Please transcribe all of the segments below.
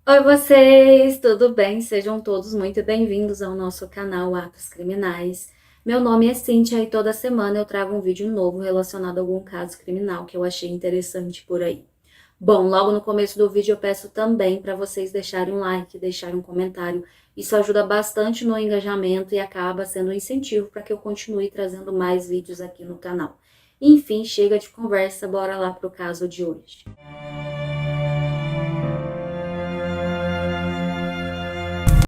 Oi, vocês, tudo bem? Sejam todos muito bem-vindos ao nosso canal Atos Criminais. Meu nome é Cíntia e toda semana eu trago um vídeo novo relacionado a algum caso criminal que eu achei interessante por aí. Bom, logo no começo do vídeo eu peço também para vocês deixarem um like, deixarem um comentário. Isso ajuda bastante no engajamento e acaba sendo um incentivo para que eu continue trazendo mais vídeos aqui no canal. Enfim, chega de conversa, bora lá para o caso de hoje.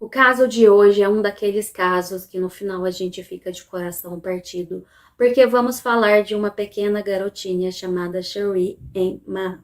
O caso de hoje é um daqueles casos que no final a gente fica de coração partido, porque vamos falar de uma pequena garotinha chamada Cherie Ann Mahon,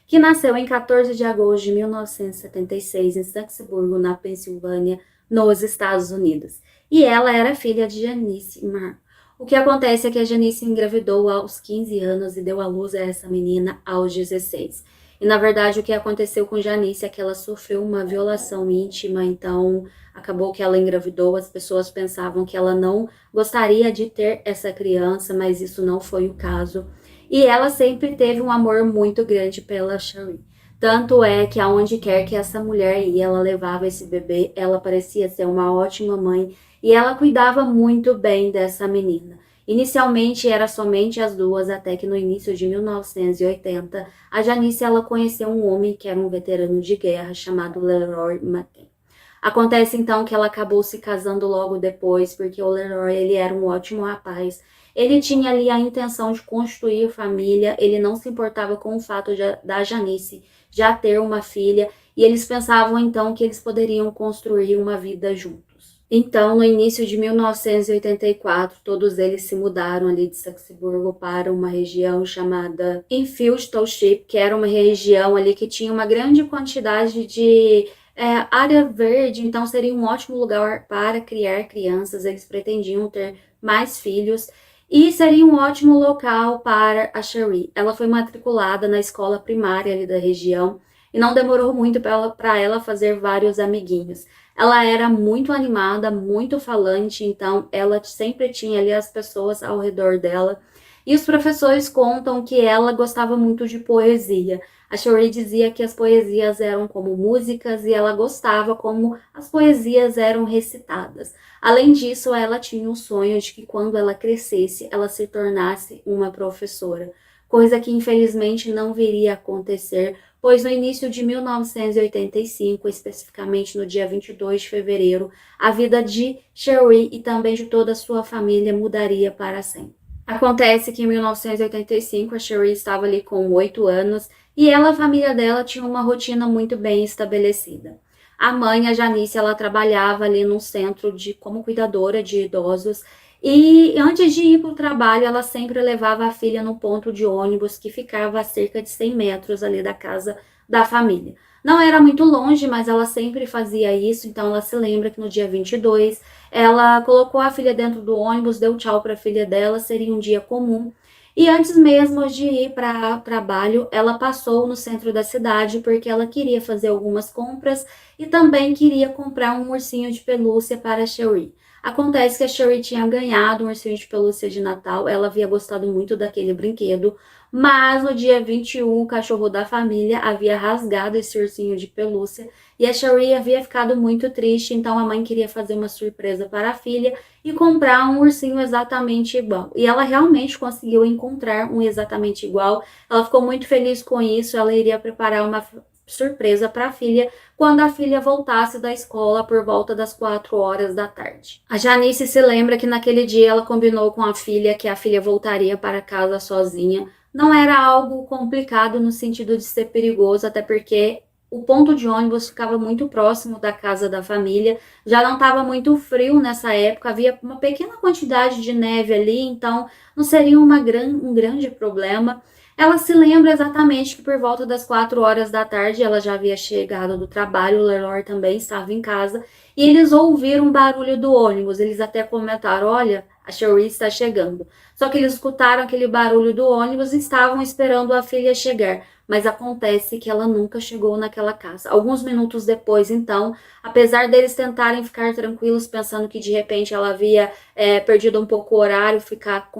que nasceu em 14 de agosto de 1976 em Saxburgo, na Pensilvânia, nos Estados Unidos. E ela era filha de Janice Mahon. O que acontece é que a Janice engravidou aos 15 anos e deu à luz a essa menina aos 16. E na verdade o que aconteceu com Janice é que ela sofreu uma violação íntima, então acabou que ela engravidou. As pessoas pensavam que ela não gostaria de ter essa criança, mas isso não foi o caso. E ela sempre teve um amor muito grande pela Cherie. Tanto é que aonde quer que essa mulher ia, ela levava esse bebê, ela parecia ser uma ótima mãe e ela cuidava muito bem dessa menina. Inicialmente era somente as duas, até que no início de 1980, a Janice ela conheceu um homem que era um veterano de guerra chamado Leroy McKay. Acontece então que ela acabou se casando logo depois, porque o Leroy ele era um ótimo rapaz. Ele tinha ali a intenção de construir família, ele não se importava com o fato da Janice já ter uma filha, e eles pensavam então que eles poderiam construir uma vida juntos. Então, no início de 1984, todos eles se mudaram ali de Saxburgo para uma região chamada Enfield Township, que era uma região ali que tinha uma grande quantidade de área verde, então seria um ótimo lugar para criar crianças. Eles pretendiam ter mais filhos e seria um ótimo local para a Cherie. Ela foi matriculada na escola primária ali da região e não demorou muito para ela fazer vários amiguinhos. Ela era muito animada, muito falante, então ela sempre tinha ali as pessoas ao redor dela. E os professores contam que ela gostava muito de poesia. A Cherie dizia que as poesias eram como músicas e ela gostava como as poesias eram recitadas. Além disso, ela tinha um sonho de que quando ela crescesse, ela se tornasse uma professora, coisa que infelizmente não viria a acontecer, pois no início de 1985, especificamente no dia 22 de fevereiro, a vida de Cherie e também de toda a sua família mudaria para sempre. Acontece que em 1985 a Cherie estava ali com 8 anos e ela, a família dela, tinha uma rotina muito bem estabelecida. A mãe, a Janice, ela trabalhava ali num centro como cuidadora de idosos e antes de ir para o trabalho, ela sempre levava a filha no ponto de ônibus que ficava a cerca de 100 metros ali da casa da família. Não era muito longe, mas ela sempre fazia isso, então ela se lembra que no dia 22 ela colocou a filha dentro do ônibus, deu tchau para a filha dela, seria um dia comum. E antes mesmo de ir para o trabalho, ela passou no centro da cidade porque ela queria fazer algumas compras e também queria comprar um ursinho de pelúcia para a Cherie. Acontece que a Cherie tinha ganhado um ursinho de pelúcia de Natal, ela havia gostado muito daquele brinquedo, mas no dia 21 o cachorro da família havia rasgado esse ursinho de pelúcia e a Cherie havia ficado muito triste, então a mãe queria fazer uma surpresa para a filha e comprar um ursinho exatamente igual. E ela realmente conseguiu encontrar um exatamente igual. Ela ficou muito feliz com isso, ela iria preparar uma surpresa para a filha quando a filha voltasse da escola por volta das 4 horas da tarde. A Janice se lembra que naquele dia ela combinou com a filha que a filha voltaria para casa sozinha. Não era algo complicado no sentido de ser perigoso, até porque o ponto de ônibus ficava muito próximo da casa da família, já não estava muito frio nessa época, havia uma pequena quantidade de neve ali, então não seria um grande problema. Ela se lembra exatamente que por volta das 4 horas da tarde ela já havia chegado do trabalho, o Leroy também estava em casa, e eles ouviram o barulho do ônibus. Eles até comentaram: olha, a Cherie está chegando. Só que eles escutaram aquele barulho do ônibus e estavam esperando a filha chegar. Mas acontece que ela nunca chegou naquela casa. Alguns minutos depois, então, apesar deles tentarem ficar tranquilos, pensando que de repente ela havia perdido um pouco o horário,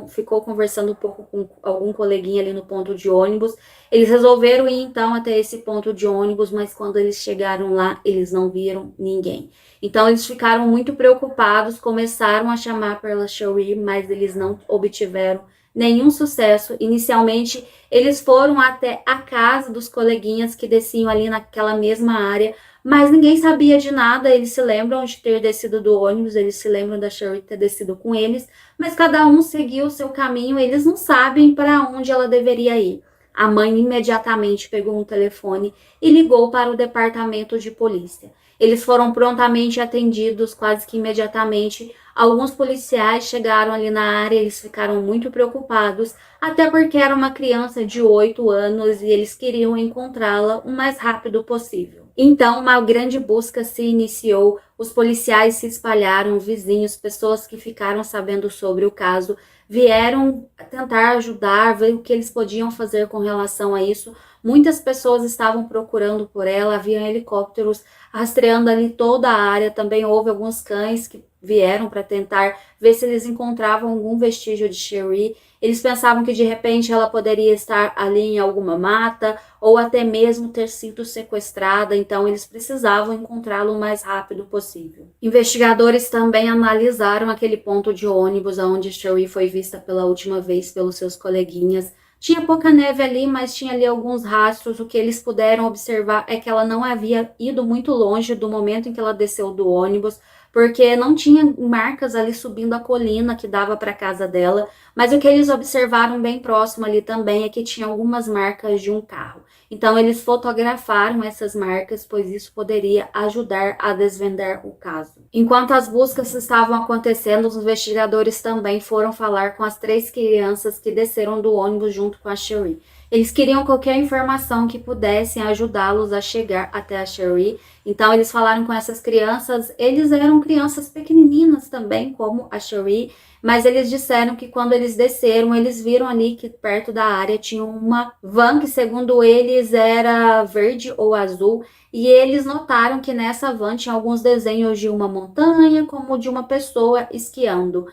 ficou conversando um pouco com algum coleguinha ali no ponto de ônibus, eles resolveram ir então até esse ponto de ônibus, mas quando eles chegaram lá, eles não viram ninguém. Então eles ficaram muito preocupados, começaram a chamar pela Cherie, mas eles não obtiveram nenhum sucesso. Inicialmente, eles foram até a casa dos coleguinhas que desciam ali naquela mesma área, mas ninguém sabia de nada. Eles se lembram de ter descido do ônibus, eles se lembram da Cherie ter descido com eles, mas cada um seguiu o seu caminho, eles não sabem para onde ela deveria ir. A mãe imediatamente pegou um telefone e ligou para o departamento de polícia. Eles foram prontamente atendidos, quase que imediatamente. Alguns policiais chegaram ali na área, eles ficaram muito preocupados, até porque era uma criança de 8 anos e eles queriam encontrá-la o mais rápido possível. Então, uma grande busca se iniciou, os policiais se espalharam, vizinhos, pessoas que ficaram sabendo sobre o caso, vieram tentar ajudar, ver o que eles podiam fazer com relação a isso. Muitas pessoas estavam procurando por ela, havia helicópteros rastreando ali toda a área. Também houve alguns cães que vieram para tentar ver se eles encontravam algum vestígio de Cherie. Eles pensavam que de repente ela poderia estar ali em alguma mata ou até mesmo ter sido sequestrada, então eles precisavam encontrá-la o mais rápido possível. Investigadores também analisaram aquele ponto de ônibus onde Cherie foi vista pela última vez pelos seus coleguinhas. Tinha pouca neve ali, mas tinha ali alguns rastros. O que eles puderam observar é que ela não havia ido muito longe do momento em que ela desceu do ônibus, porque não tinha marcas ali subindo a colina que dava para a casa dela, mas o que eles observaram bem próximo ali também é que tinha algumas marcas de um carro. Então eles fotografaram essas marcas, pois isso poderia ajudar a desvendar o caso. Enquanto as buscas estavam acontecendo, os investigadores também foram falar com as 3 crianças que desceram do ônibus junto com a Cherie. Eles queriam qualquer informação que pudessem ajudá-los a chegar até a Cherie. Então eles falaram com essas crianças, eles eram crianças pequenininhas também, como a Cherie, mas eles disseram que quando eles desceram, eles viram ali que perto da área tinha uma van que, segundo eles, era verde ou azul, e eles notaram que nessa van tinha alguns desenhos de uma montanha, como de uma pessoa esquiando.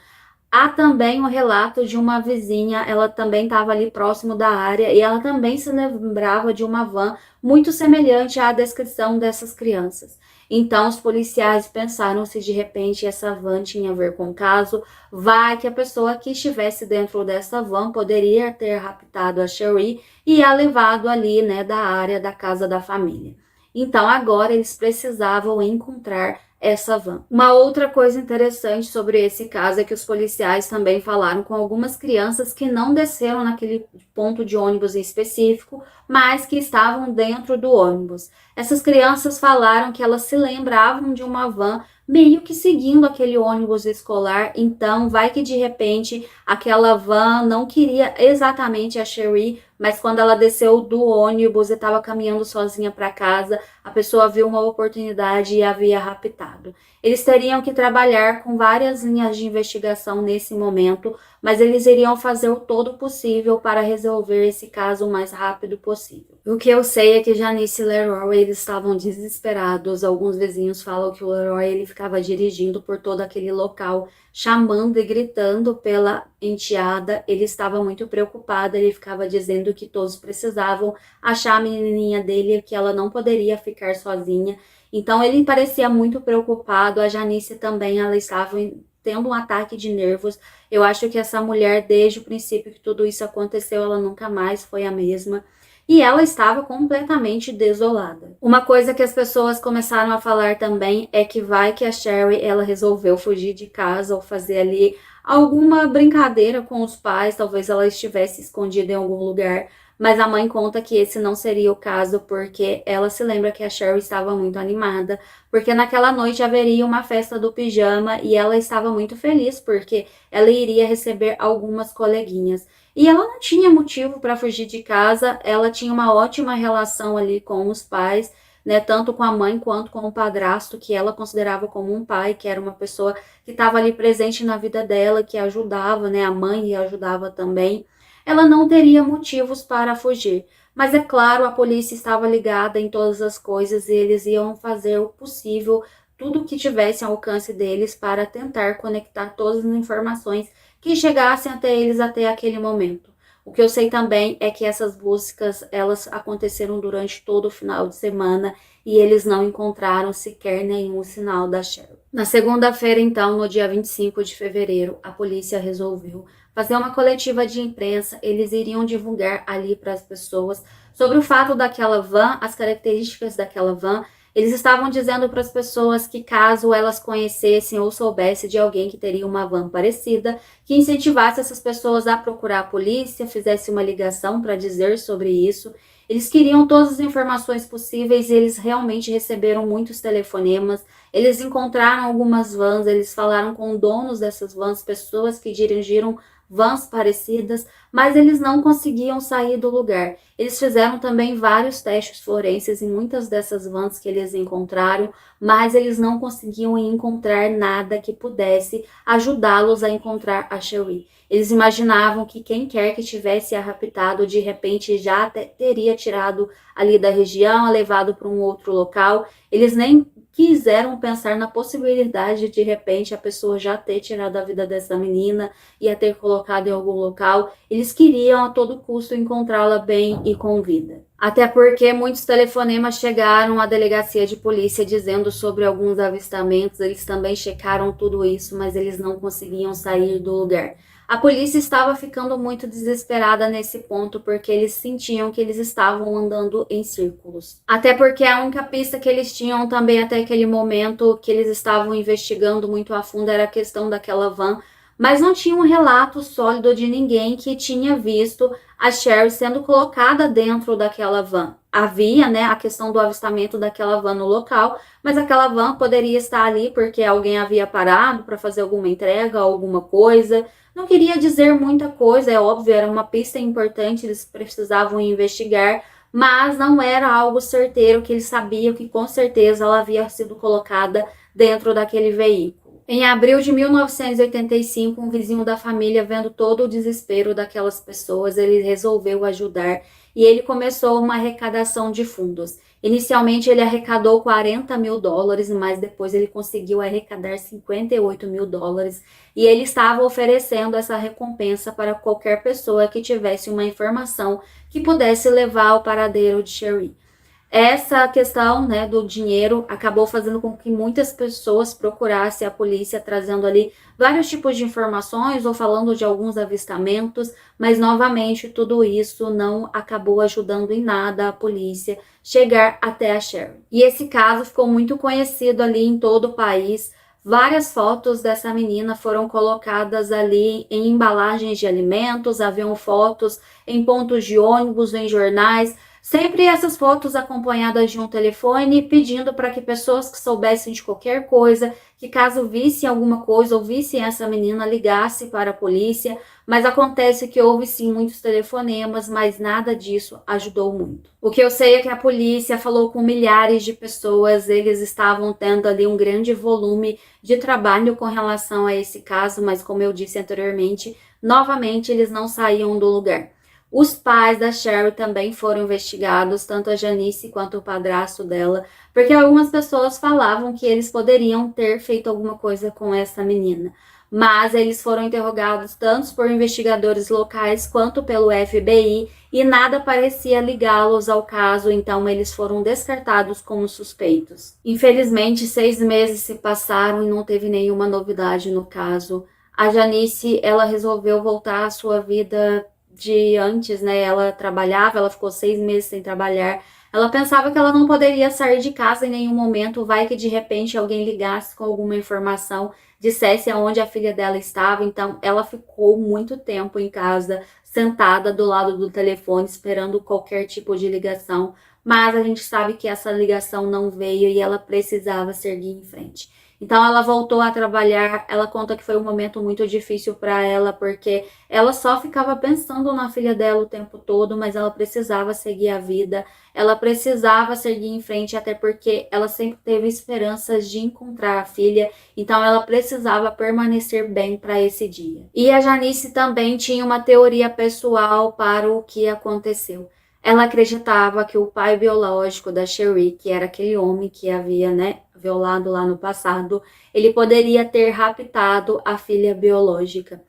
Há também um relato de uma vizinha, ela também estava ali próximo da área e ela também se lembrava de uma van muito semelhante à descrição dessas crianças. Então, os policiais pensaram se de repente essa van tinha a ver com o caso, vai que a pessoa que estivesse dentro dessa van poderia ter raptado a Cherie e a levado ali, né, da área da casa da família. Então, agora eles precisavam encontrar essa van. Uma outra coisa interessante sobre esse caso é que os policiais também falaram com algumas crianças que não desceram naquele ponto de ônibus em específico, mas que estavam dentro do ônibus. Essas crianças falaram que elas se lembravam de uma van meio que seguindo aquele ônibus escolar, então vai que de repente aquela van não queria exatamente a Cherie, mas quando ela desceu do ônibus e estava caminhando sozinha para casa, a pessoa viu uma oportunidade e havia raptado. Eles teriam que trabalhar com várias linhas de investigação nesse momento, mas eles iriam fazer o todo possível para resolver esse caso o mais rápido possível. O que eu sei é que Janice e Leroy, eles estavam desesperados. Alguns vizinhos falam que o Leroy ele ficava dirigindo por todo aquele local, chamando e gritando pela enteada. Ele estava muito preocupado, ele ficava dizendo que todos precisavam achar a menininha dele, que ela não poderia ficar sozinha. Então ele parecia muito preocupado. A Janice também, ela estava tendo um ataque de nervos. Eu acho que essa mulher, desde o princípio que tudo isso aconteceu, ela nunca mais foi a mesma. E ela estava completamente desolada. Uma coisa que as pessoas começaram a falar também é que vai que a Cherie, ela resolveu fugir de casa ou fazer ali alguma brincadeira com os pais, talvez ela estivesse escondida em algum lugar, mas a mãe conta que esse não seria o caso, porque ela se lembra que a Cherie estava muito animada, porque naquela noite haveria uma festa do pijama e ela estava muito feliz, porque ela iria receber algumas coleguinhas. E ela não tinha motivo para fugir de casa, ela tinha uma ótima relação ali com os pais, né, tanto com a mãe quanto com o padrasto, que ela considerava como um pai, que era uma pessoa que estava ali presente na vida dela, que ajudava, né, a mãe e ajudava também, ela não teria motivos para fugir. Mas é claro, a polícia estava ligada em todas as coisas e eles iam fazer o possível, tudo que tivesse ao alcance deles para tentar conectar todas as informações que chegassem até eles até aquele momento. O que eu sei também é que essas buscas, elas aconteceram durante todo o final de semana e eles não encontraram sequer nenhum sinal da Cheryl. Na segunda-feira, então, no dia 25 de fevereiro, a polícia resolveu fazer uma coletiva de imprensa. Eles iriam divulgar ali para as pessoas sobre o fato daquela van, as características daquela van. Eles estavam dizendo para as pessoas que caso elas conhecessem ou soubessem de alguém que teria uma van parecida, que incentivasse essas pessoas a procurar a polícia, fizesse uma ligação para dizer sobre isso. Eles queriam todas as informações possíveis e eles realmente receberam muitos telefonemas. Eles encontraram algumas vans, eles falaram com donos dessas vans, pessoas que dirigiram vans parecidas, mas eles não conseguiam sair do lugar. Eles fizeram também vários testes forenses em muitas dessas vans que eles encontraram, mas eles não conseguiam encontrar nada que pudesse ajudá-los a encontrar a Cheryl. Eles imaginavam que quem quer que tivesse a raptado, de repente já teria tirado ali da região, levado para um outro local. Eles nem quiseram pensar na possibilidade de repente a pessoa já ter tirado a vida dessa menina e a ter colocado em algum local. Eles queriam a todo custo encontrá-la bem e com vida. Até porque muitos telefonemas chegaram à delegacia de polícia dizendo sobre alguns avistamentos. Eles também checaram tudo isso, mas eles não conseguiam sair do lugar. A polícia estava ficando muito desesperada nesse ponto, porque eles sentiam que eles estavam andando em círculos. Até porque a única pista que eles tinham também até aquele momento que eles estavam investigando muito a fundo era a questão daquela van, mas não tinha um relato sólido de ninguém que tinha visto a Cheryl sendo colocada dentro daquela van. Havia, né, a questão do avistamento daquela van no local, mas aquela van poderia estar ali porque alguém havia parado para fazer alguma entrega, alguma coisa. Não queria dizer muita coisa, é óbvio, era uma pista importante, eles precisavam investigar, mas não era algo certeiro que eles sabiam que com certeza ela havia sido colocada dentro daquele veículo. Em abril de 1985, um vizinho da família, vendo todo o desespero daquelas pessoas, ele resolveu ajudar e ele começou uma arrecadação de fundos. Inicialmente ele arrecadou $40 mil, mas depois ele conseguiu arrecadar $58 mil e ele estava oferecendo essa recompensa para qualquer pessoa que tivesse uma informação que pudesse levar ao paradeiro de Cheryl. Essa questão, né, do dinheiro acabou fazendo com que muitas pessoas procurassem a polícia, trazendo ali vários tipos de informações ou falando de alguns avistamentos, mas novamente tudo isso não acabou ajudando em nada a polícia chegar até a Cheryl. E esse caso ficou muito conhecido ali em todo o país. Várias fotos dessa menina foram colocadas ali em embalagens de alimentos, haviam fotos em pontos de ônibus, em jornais. Sempre essas fotos acompanhadas de um telefone, pedindo para que pessoas que soubessem de qualquer coisa, que caso vissem alguma coisa ou vissem essa menina, ligassem para a polícia. Mas acontece que houve sim muitos telefonemas, mas nada disso ajudou muito. O que eu sei é que a polícia falou com milhares de pessoas, eles estavam tendo ali um grande volume de trabalho com relação a esse caso, mas como eu disse anteriormente, novamente eles não saíam do lugar. Os pais da Cheryl também foram investigados, tanto a Janice quanto o padrasto dela, porque algumas pessoas falavam que eles poderiam ter feito alguma coisa com essa menina. Mas eles foram interrogados tanto por investigadores locais quanto pelo FBI e nada parecia ligá-los ao caso, então eles foram descartados como suspeitos. Infelizmente, 6 meses se passaram e não teve nenhuma novidade no caso. A Janice, ela resolveu voltar à sua vida de antes, né? Ela trabalhava, ela ficou 6 meses sem trabalhar. Ela pensava que ela não poderia sair de casa em nenhum momento, vai que de repente alguém ligasse com alguma informação, dissesse aonde a filha dela estava. Então ela ficou muito tempo em casa, sentada do lado do telefone, esperando qualquer tipo de ligação. Mas a gente sabe que essa ligação não veio e ela precisava seguir em frente. Então ela voltou a trabalhar, ela conta que foi um momento muito difícil para ela, porque ela só ficava pensando na filha dela o tempo todo, mas ela precisava seguir a vida, ela precisava seguir em frente, até porque ela sempre teve esperanças de encontrar a filha, então ela precisava permanecer bem para esse dia. E a Janice também tinha uma teoria pessoal para o que aconteceu. Ela acreditava que o pai biológico da Cherie, que era aquele homem que havia, né, violado lá no passado, ele poderia ter raptado a filha biológica.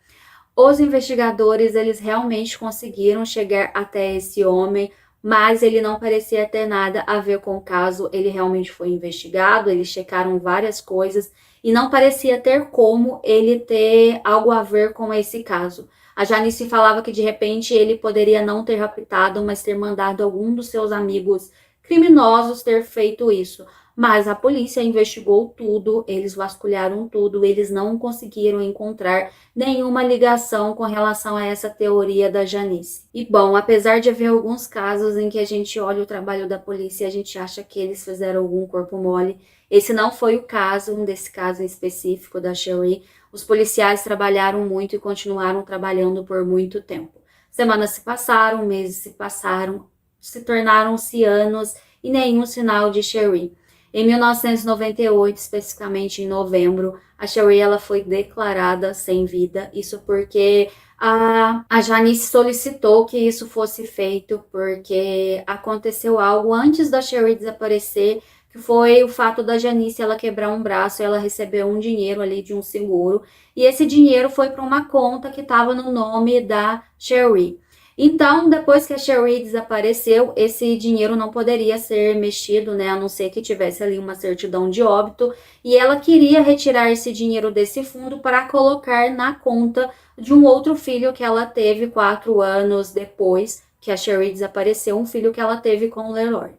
Os investigadores, eles realmente conseguiram chegar até esse homem, mas ele não parecia ter nada a ver com o caso. Ele realmente foi investigado, eles checaram várias coisas e não parecia ter como ele ter algo a ver com esse caso. A Janice falava que de repente ele poderia não ter raptado, mas ter mandado algum dos seus amigos criminosos ter feito isso. Mas a polícia investigou tudo, eles vasculharam tudo, eles não conseguiram encontrar nenhuma ligação com relação a essa teoria da Janice. E bom, apesar de haver alguns casos em que a gente olha o trabalho da polícia e a gente acha que eles fizeram algum corpo mole, esse não foi o caso, desse caso em específico da Cherie. Os policiais trabalharam muito e continuaram trabalhando por muito tempo. Semanas se passaram, meses se passaram, se tornaram-se anos e nenhum sinal de Cherie. Em 1998, especificamente em novembro, a Cherie ela foi declarada sem vida. Isso porque a Janice solicitou que isso fosse feito, porque aconteceu algo antes da Cherie desaparecer, que foi o fato da Janice ela quebrar um braço e ela recebeu um dinheiro ali de um seguro, e esse dinheiro foi para uma conta que estava no nome da Cherie. Então, depois que a Cherie desapareceu, esse dinheiro não poderia ser mexido, né, a não ser que tivesse ali uma certidão de óbito, e ela queria retirar esse dinheiro desse fundo para colocar na conta de um outro filho que ela teve 4 anos depois que a Cherie desapareceu, um filho que ela teve com o Leroy.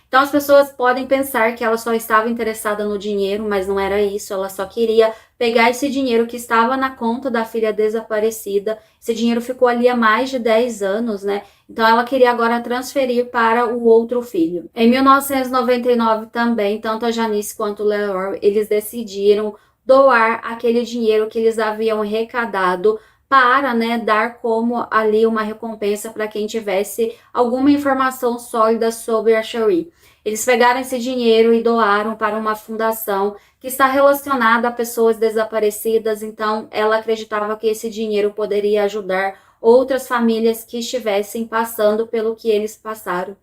Então as pessoas podem pensar que ela só estava interessada no dinheiro, mas não era isso, ela só queria pegar esse dinheiro que estava na conta da filha desaparecida. Esse dinheiro ficou ali há mais de 10 anos, né? Então ela queria agora transferir para o outro filho. Em 1999 também, tanto a Janice quanto o Leroy, eles decidiram doar aquele dinheiro que eles haviam arrecadado para, né, dar como ali uma recompensa para quem tivesse alguma informação sólida sobre a Cherie. Eles pegaram esse dinheiro e doaram para uma fundação que está relacionada a pessoas desaparecidas, então ela acreditava que esse dinheiro poderia ajudar outras famílias que estivessem passando pelo que eles passaram.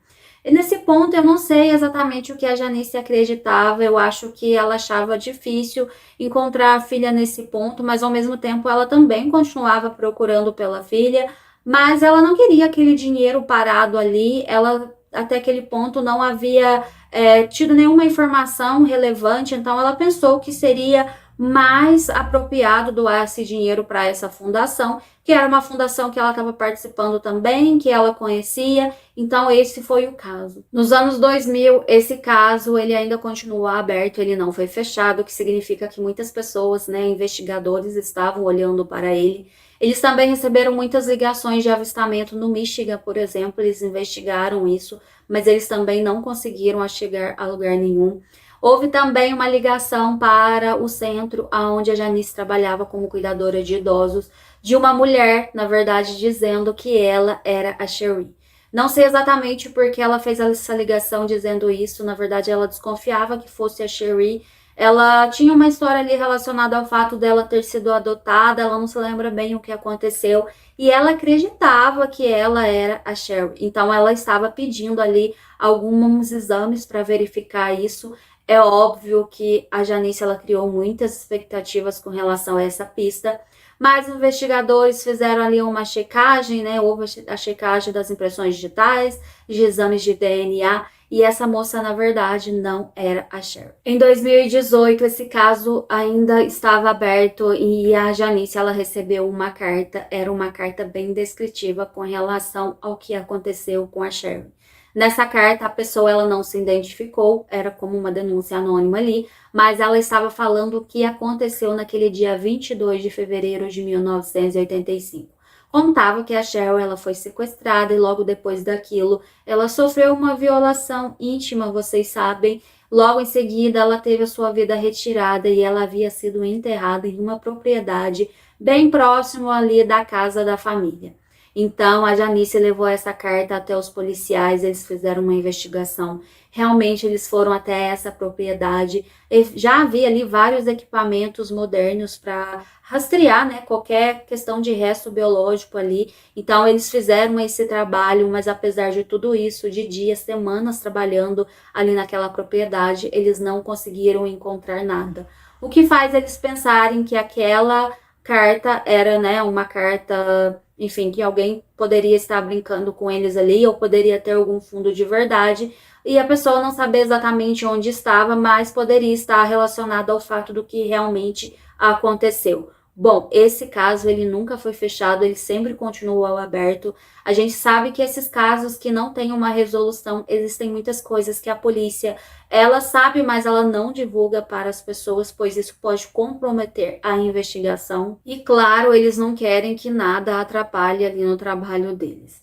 E nesse ponto eu não sei exatamente o que a Janice acreditava, eu acho que ela achava difícil encontrar a filha nesse ponto, mas ao mesmo tempo ela também continuava procurando pela filha, mas ela não queria aquele dinheiro parado ali, ela até aquele ponto não havia tido nenhuma informação relevante, então ela pensou que seria mais apropriado doar esse dinheiro para essa fundação, que era uma fundação que ela estava participando também, que ela conhecia, então esse foi o caso. Nos anos 2000, esse caso ele ainda continuou aberto, ele não foi fechado, o que significa que muitas pessoas, né, investigadores estavam olhando para ele. Eles também receberam muitas ligações de avistamento no Michigan, por exemplo, eles investigaram isso, mas eles também não conseguiram chegar a lugar nenhum. Houve também uma ligação para o centro onde a Janice trabalhava como cuidadora de idosos, de uma mulher, na verdade, dizendo que ela era a Cherie. Não sei exatamente por que ela fez essa ligação dizendo isso, na verdade ela desconfiava que fosse a Cherie. Ela tinha uma história ali relacionada ao fato dela ter sido adotada, ela não se lembra bem o que aconteceu, e ela acreditava que ela era a Cherie. Então ela estava pedindo ali alguns exames para verificar isso. É óbvio que a Janice ela criou muitas expectativas com relação a essa pista, mas os investigadores fizeram ali uma checagem, né? Houve a checagem das impressões digitais, de exames de DNA, e essa moça, na verdade, não era a Cherie. Em 2018, esse caso ainda estava aberto e a Janice, ela recebeu uma carta, era uma carta bem descritiva com relação ao que aconteceu com a Cherie. Nessa carta, a pessoa ela não se identificou, era como uma denúncia anônima ali, mas ela estava falando o que aconteceu naquele dia 22 de fevereiro de 1985. Contava que a Cherie ela foi sequestrada e logo depois daquilo ela sofreu uma violação íntima, vocês sabem, Logo em seguida, ela teve a sua vida retirada e ela havia sido enterrada em uma propriedade bem próximo ali da casa da família. Então, a Janice levou essa carta até os policiais, eles fizeram uma investigação. Realmente, eles foram até essa propriedade. E já havia ali vários equipamentos modernos para rastrear, né, qualquer questão de resto biológico ali. Então, eles fizeram esse trabalho, mas apesar de tudo isso, de dias, semanas trabalhando ali naquela propriedade, eles não conseguiram encontrar nada. O que faz eles pensarem que aquela carta era, né, uma carta, enfim, que alguém poderia estar brincando com eles ali, ou poderia ter algum fundo de verdade, e a pessoa não saber exatamente onde estava, mas poderia estar relacionado ao fato do que realmente aconteceu. Bom, esse caso ele nunca foi fechado, ele sempre continuou aberto. A gente sabe que esses casos que não têm uma resolução, existem muitas coisas que a polícia, ela sabe, mas ela não divulga para as pessoas, pois isso pode comprometer a investigação. E claro, eles não querem que nada atrapalhe ali no trabalho deles.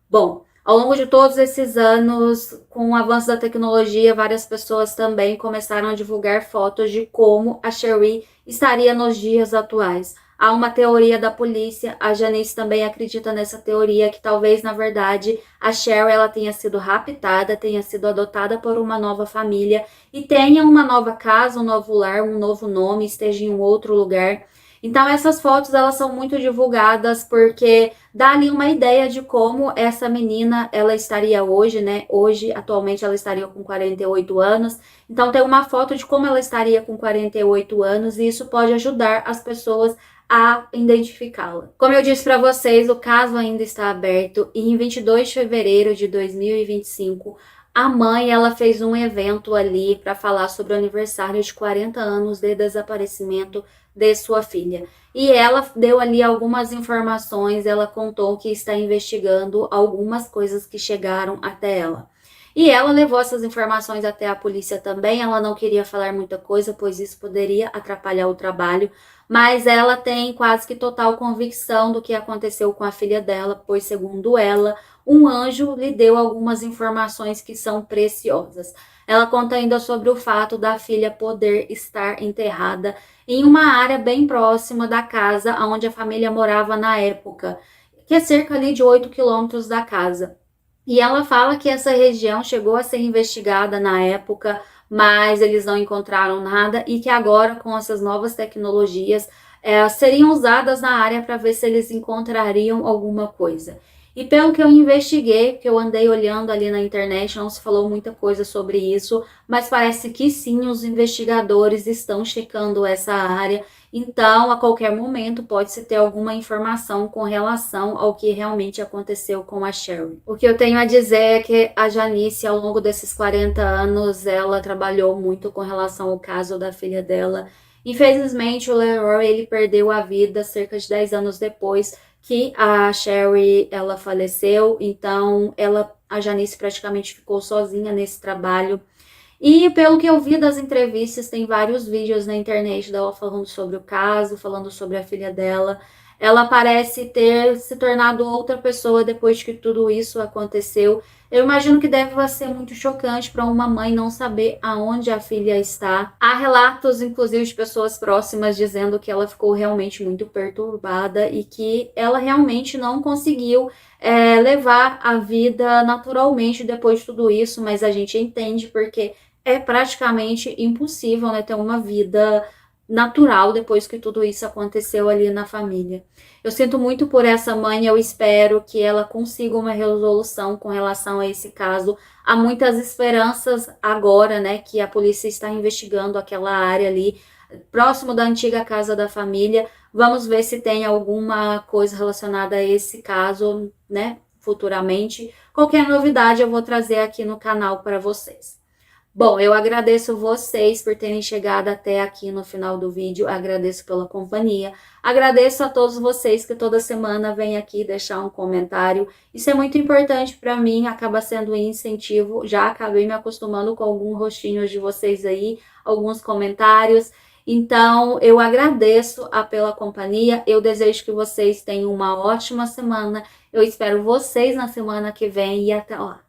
Bom, ao longo de todos esses anos, com o avanço da tecnologia, várias pessoas também começaram a divulgar fotos de como a Sheree estaria nos dias atuais. Há uma teoria da polícia, a Janice também acredita nessa teoria, que talvez, na verdade, a Cheryl ela tenha sido raptada, tenha sido adotada por uma nova família e tenha uma nova casa, um novo lar, um novo nome, esteja em um outro lugar. Então essas fotos elas são muito divulgadas porque dá ali uma ideia de como essa menina ela estaria hoje, né? Hoje, atualmente, ela estaria com 48 anos. Então tem uma foto de como ela estaria com 48 anos e isso pode ajudar as pessoas a identificá-la. Como eu disse para vocês, o caso ainda está aberto e em 22 de fevereiro de 2025, a mãe ela fez um evento ali para falar sobre o aniversário de 40 anos de desaparecimento de sua filha. E ela deu ali algumas informações, ela contou que está investigando algumas coisas que chegaram até ela. E ela levou essas informações até a polícia também, ela não queria falar muita coisa, pois isso poderia atrapalhar o trabalho, mas ela tem quase que total convicção do que aconteceu com a filha dela, pois segundo ela, um anjo lhe deu algumas informações que são preciosas. Ela conta ainda sobre o fato da filha poder estar enterrada em uma área bem próxima da casa onde a família morava na época, que é cerca ali de 8 quilômetros da casa. E ela fala que essa região chegou a ser investigada na época, mas eles não encontraram nada e que agora, com essas novas tecnologias, seriam usadas na área para ver se eles encontrariam alguma coisa. E pelo que eu investiguei, que eu andei olhando ali na internet, não se falou muita coisa sobre isso, mas parece que sim, os investigadores estão checando essa área. Então, a qualquer momento, pode-se ter alguma informação com relação ao que realmente aconteceu com a Sherry. O que eu tenho a dizer é que a Janice, ao longo desses 40 anos, ela trabalhou muito com relação ao caso da filha dela. Infelizmente, o Leroy, ele perdeu a vida cerca de 10 anos depois que a Sherry, ela faleceu, então a Janice praticamente ficou sozinha nesse trabalho. E pelo que eu vi das entrevistas, tem vários vídeos na internet dela falando sobre o caso, falando sobre a filha dela. Ela parece ter se tornado outra pessoa depois que tudo isso aconteceu. Eu imagino que deve ser muito chocante para uma mãe não saber aonde a filha está. Há relatos, inclusive, de pessoas próximas dizendo que ela ficou realmente muito perturbada e que ela realmente não conseguiu levar a vida naturalmente depois de tudo isso, mas a gente entende porque é praticamente impossível, né, ter uma vida natural depois que tudo isso aconteceu ali na família. Eu sinto muito por essa mãe, eu espero que ela consiga uma resolução com relação a esse caso. Há muitas esperanças agora, né, que a polícia está investigando aquela área ali, próximo da antiga casa da família. Vamos ver se tem alguma coisa relacionada a esse caso, né, futuramente. Qualquer novidade eu vou trazer aqui no canal para vocês. Bom, eu agradeço vocês por terem chegado até aqui no final do vídeo, agradeço pela companhia, agradeço a todos vocês que toda semana vêm aqui deixar um comentário, isso é muito importante para mim, acaba sendo um incentivo, já acabei me acostumando com alguns rostinhos de vocês aí, alguns comentários, então eu agradeço pela companhia, eu desejo que vocês tenham uma ótima semana, eu espero vocês na semana que vem e até lá.